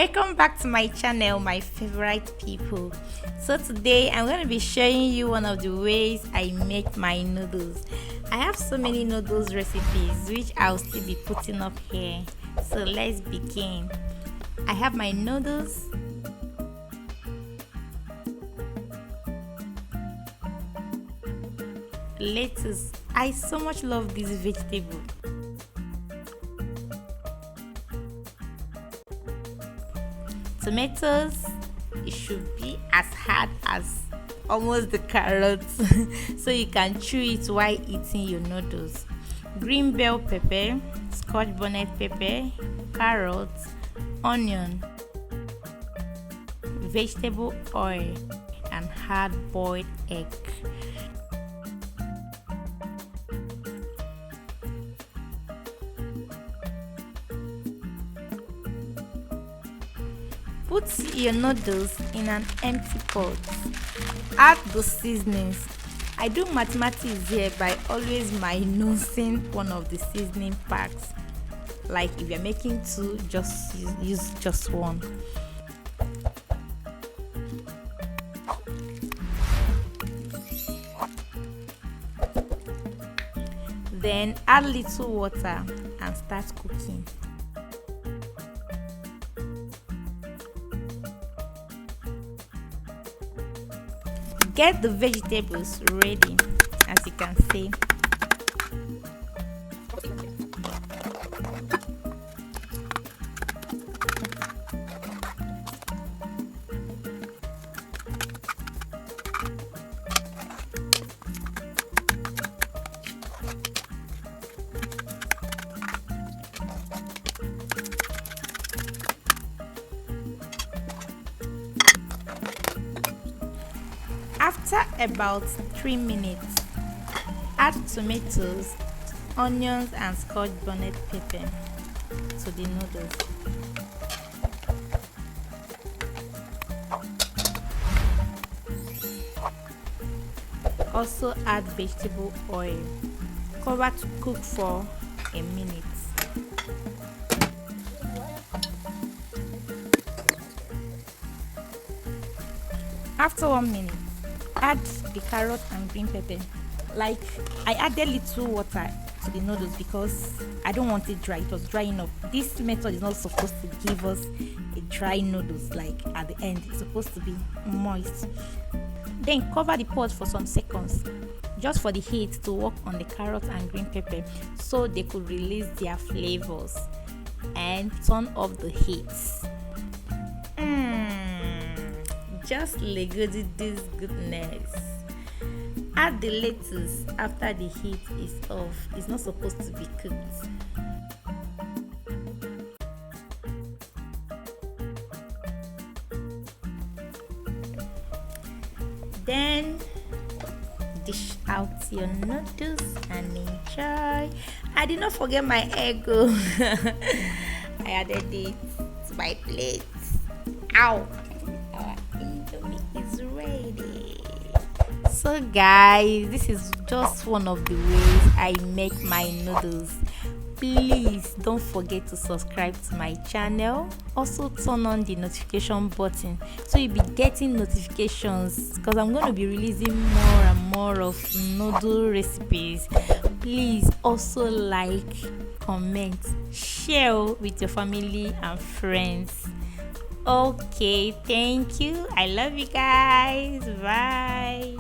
Welcome back to my channel, my favorite people. So today I'm going to be showing you one of the ways I make my noodles. I have so many noodles recipes which I'll still be putting up here. So let's begin. I have my noodles, lettuce. I so much love this vegetable. Tomatoes, it should be as hard as almost the carrots so you can chew it while eating your noodles. Green bell pepper, Scotch bonnet pepper, carrots, onion, vegetable oil, and hard-boiled egg. Put your noodles in an empty pot. Add the seasonings. I do mathematics here by always minusing one of the seasoning packs. Like if you're making two, just use just one. Then add little water and start cooking. Get the vegetables ready, as you can see. After about 3 minutes, add tomatoes, onions, and Scotch bonnet pepper to the noodles. Also add vegetable oil. Cover to cook for a minute. After 1 minute, add the carrot and green pepper. Like I added little water to the noodles because I don't want it dry. It was dry enough. This method is not supposed to give us a dry noodles. Like at the end, it's supposed to be moist. Then cover the pot for some seconds, just for the heat to work on the carrot and green pepper so they could release their flavors, and turn off the heat. Just legodi this goodness. Add the lettuce after the heat is off. It's not supposed to be cooked. Then dish out your noodles and enjoy. I did not forget my egg. I added it to my plate. Ow! Indomie is ready. So guys, this is just one of the ways I make my noodles. Please don't forget to subscribe to my channel. Also turn on the notification button so you'll be getting notifications, because I'm going to be releasing more and more of noodle recipes. Please also like, comment, share with your family and friends. Okay, thank you. I love you guys. Bye.